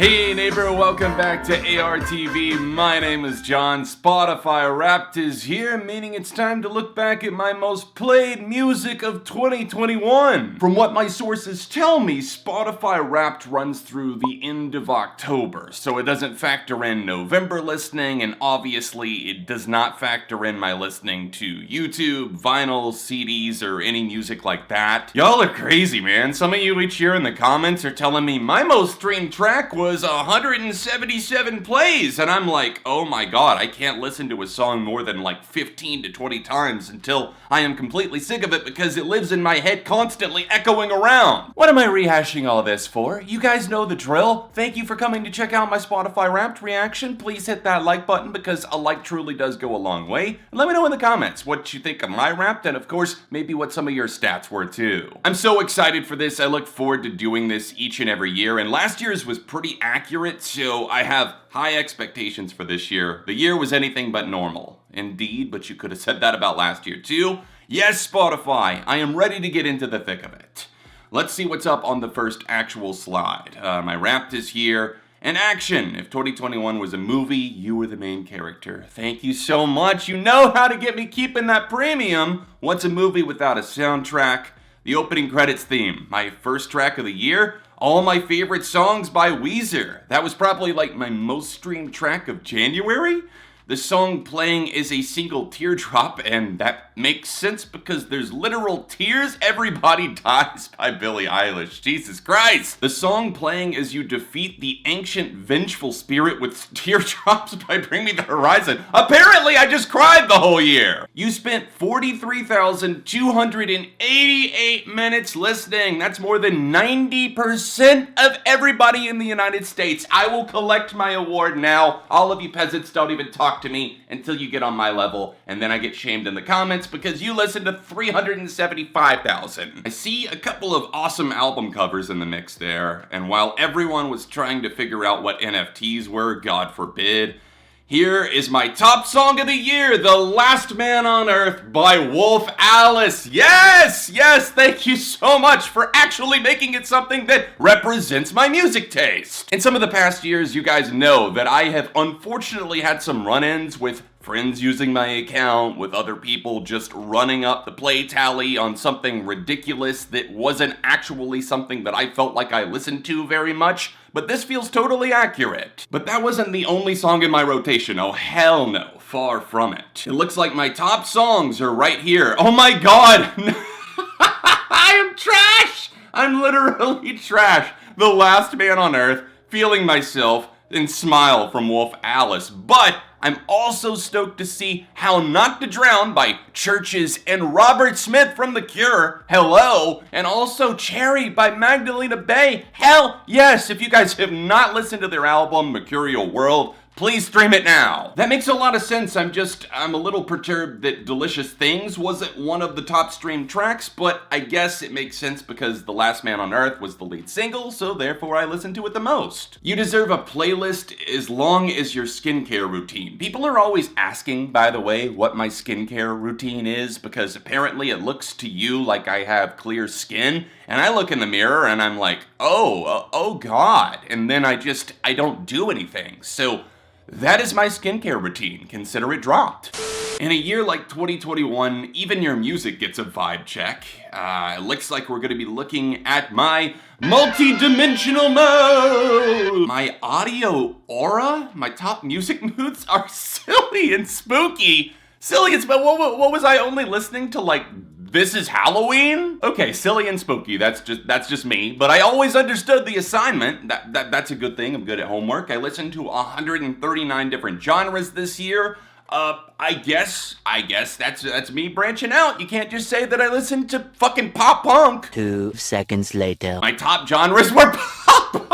Hey neighbor, welcome back to ARTV. My name is John. Spotify Wrapped is here, meaning it's time to look back at my most played music of 2021. From what my sources tell me, Spotify Wrapped runs through the end of October, so it doesn't factor in November listening, and obviously it does not factor in my listening to YouTube, vinyl, CDs, or any music like that. Y'all are crazy, man. Some of you each year in the comments are telling me my most streamed track was 177 plays, and I'm like, oh my god, I can't listen to a song more than like 15 to 20 times until I am completely sick of it because it lives in my head constantly echoing around. What am I rehashing all this for? You guys know the drill. Thank you for coming to check out my Spotify Wrapped reaction. Please hit that like button because a like truly does go a long way. And let me know in the comments what you think of my Wrapped, and of course, maybe what some of your stats were too. I'm so excited for this. I look forward to doing this each and every year, and last year's was pretty accurate, so I have high expectations for this year. The year was anything but normal. Indeed, but you could have said that about last year too. Yes, Spotify, I am ready to get into the thick of it. Let's see what's up on the first actual slide. My Wrapped is here. And action! If 2021 was a movie, you were the main character. Thank you so much. You know how to get me keeping that premium. What's a movie without a soundtrack? The opening credits theme. My first track of the year. All my favorite songs by Weezer. That was probably like my most streamed track of January. The song playing is a single teardrop, and that makes sense because there's literal tears. Everybody Dies by Billie Eilish. Jesus Christ. The song playing as you defeat the ancient vengeful spirit with teardrops by Bring Me the Horizon. Apparently I just cried the whole year. You spent 43,288 minutes listening. That's more than 90% of everybody in the United States. I will collect my award now. All of you peasants don't even talk to me until you get on my level, and then I get shamed in the comments because you listened to 375,000. I see a couple of awesome album covers in the mix there, and while everyone was trying to figure out what NFTs were, God forbid, here is my top song of the year, The Last Man on Earth by Wolf Alice. Yes, thank you so much for actually making it something that represents my music taste. In some of the past years, you guys know that I have unfortunately had some run-ins with friends using my account, with other people just running up the play tally on something ridiculous that wasn't actually something that I felt like I listened to very much. But this feels totally accurate. But that wasn't the only song in my rotation. Oh, hell no. Far from it. It looks like my top songs are right here. Oh my god! I am trash! I'm literally trash. The Last Man on Earth, Feeling Myself, and Smile from Wolf Alice. But I'm also stoked to see How Not to Drown by CHVRCHES and Robert Smith from The Cure. Hello. And also Cherry by Magdalena Bay. Hell yes. If you guys have not listened to their album, Mercurial World, please stream it now. That makes a lot of sense. I'm a little perturbed that Delicious Things wasn't one of the top streamed tracks, but I guess it makes sense because The Last Man on Earth was the lead single, so therefore I listened to it the most. You deserve a playlist as long as your skincare routine. People are always asking, by the way, what my skincare routine is, because apparently it looks to you like I have clear skin, and I look in the mirror and I'm like, oh god, and then I don't do anything. So that is my skincare routine. Consider it dropped. In a year like 2021, even your music gets a vibe check. It looks like we're gonna be looking at my multi-dimensional mode. My audio aura, my top music moods are silly and spooky. Silly and spooky, what was I only listening to, like, This Is Halloween? Okay, silly and spooky, that's just me. But I always understood the assignment. That's a good thing, I'm good at homework. I listened to 139 different genres this year. I guess that's me branching out. You can't just say that I listened to fucking pop punk. 2 seconds later. My top genres were pop punk.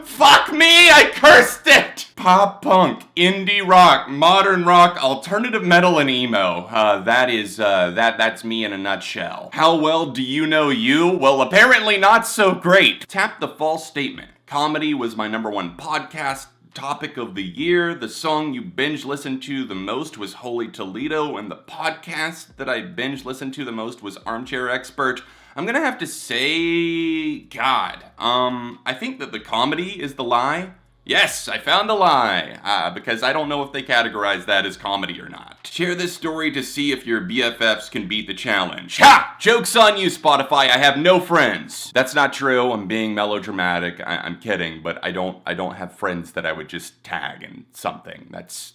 Fuck me, I cursed it! Pop punk, indie rock, modern rock, alternative metal, and emo. That's me in a nutshell. How well do you know you? Well, apparently not so great. Tap the false statement. Comedy was my #1 podcast topic of the year. The song you binge listened to the most was Holy Toledo, and the podcast that I binge listened to the most was Armchair Expert. I'm gonna have to say, God, I think that the comedy is the lie. Yes, I found a lie, because I don't know if they categorize that as comedy or not. Share this story to see if your BFFs can beat the challenge. Ha! Joke's on you, Spotify, I have no friends. That's not true, I'm being melodramatic, I'm kidding, but I don't have friends that I would just tag in something. That's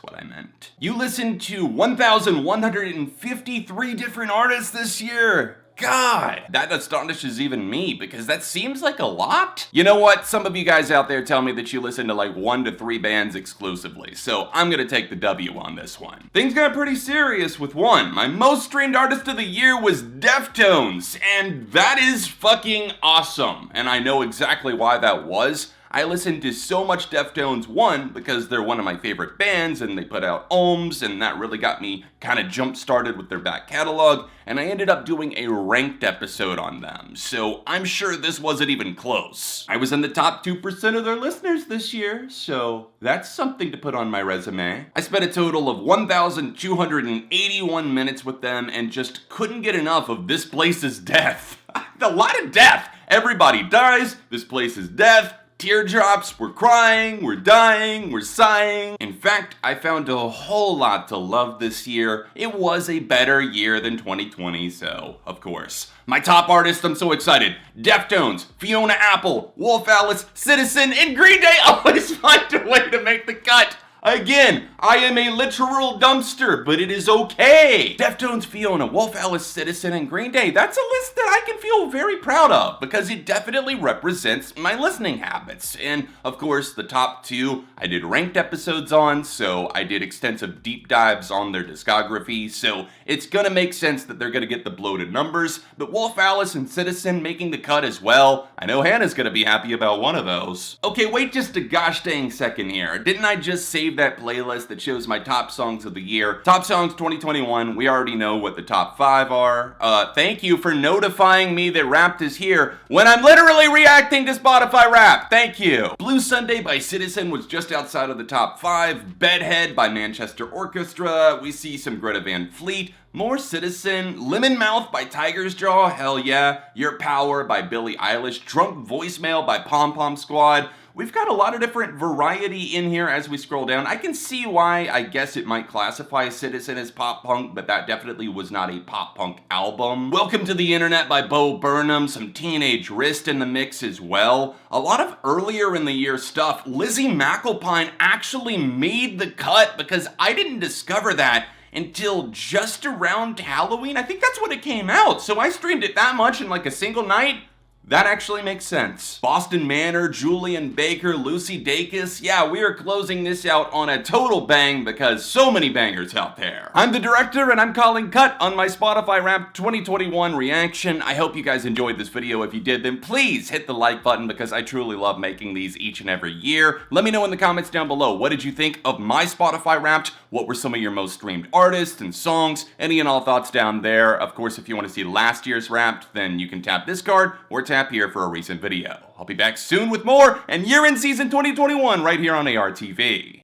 what I meant. You listened to 1,153 different artists this year. God, that astonishes even me because that seems like a lot. You know what? Some of you guys out there tell me that you listen to like 1 to 3 bands exclusively, so I'm gonna take the W on this one. Things got pretty serious with one. My most streamed artist of the year was Deftones, and that is fucking awesome. And I know exactly why that was. I listened to so much Deftones, one, because they're one of my favorite bands and they put out Ohms, and that really got me kind of jump-started with their back catalog, and I ended up doing a ranked episode on them, so I'm sure this wasn't even close. I was in the top 2% of their listeners this year, so that's something to put on my resume. I spent a total of 1,281 minutes with them and just couldn't get enough of This Place Is Death. A lot of death! Everybody dies, this place is death. Teardrops, we're crying, we're dying, we're sighing. In fact, I found a whole lot to love this year. It was a better year than 2020, so, of course. My top artists, I'm so excited. Deftones, Fiona Apple, Wolf Alice, Citizen, and Green Day always find a way to make the cut. Again, I am a literal dumpster, but it is okay. Deftones, Fiona, Wolf Alice, Citizen, and Green Day. That's a list that I can feel very proud of because it definitely represents my listening habits. And of course, the top 2 I did ranked episodes on, so I did extensive deep dives on their discography, so it's gonna make sense that they're gonna get the bloated numbers, but Wolf Alice and Citizen making the cut as well. I know Hannah's gonna be happy about one of those. Okay, wait just a gosh dang second here. Didn't I just save that playlist that shows my top songs of the year? Top songs 2021, we already know what the top 5 are. Thank you for notifying me that Wrapped is here when I'm literally reacting to Spotify Wrapped. Thank you. Blue Sunday by Citizen was just outside of the top 5. Bedhead by Manchester Orchestra. We see some Greta Van Fleet. More Citizen. Lemon Mouth by Tiger's Jaw. Hell yeah. Your Power by Billie Eilish. Drunk Voicemail by Pom Pom Squad. We've got a lot of different variety in here as we scroll down. I can see why I guess it might classify Citizen as pop punk, but that definitely was not a pop punk album. Welcome to the Internet by Burnham. Some Teenage Wrist in the mix as well. A lot of earlier in the year stuff. Lizzie McAlpine actually made the cut because I didn't discover that until just around Halloween. I think that's when it came out. So I streamed it that much in like a single night. That actually makes sense. Boston Manor, Julian Baker, Lucy Dacus. Yeah, we are closing this out on a total bang because so many bangers out there. I'm the director and I'm calling cut on my Spotify Wrapped 2021 reaction. I hope you guys enjoyed this video. If you did, then please hit the like button because I truly love making these each and every year. Let me know in the comments down below, what did you think of my Spotify Wrapped? What were some of your most streamed artists and songs? Any and all thoughts down there. Of course, if you want to see last year's Wrapped, then you can tap this card or tap here for a recent video. I'll be back soon with more, and you're in season 2021 right here on ARTV.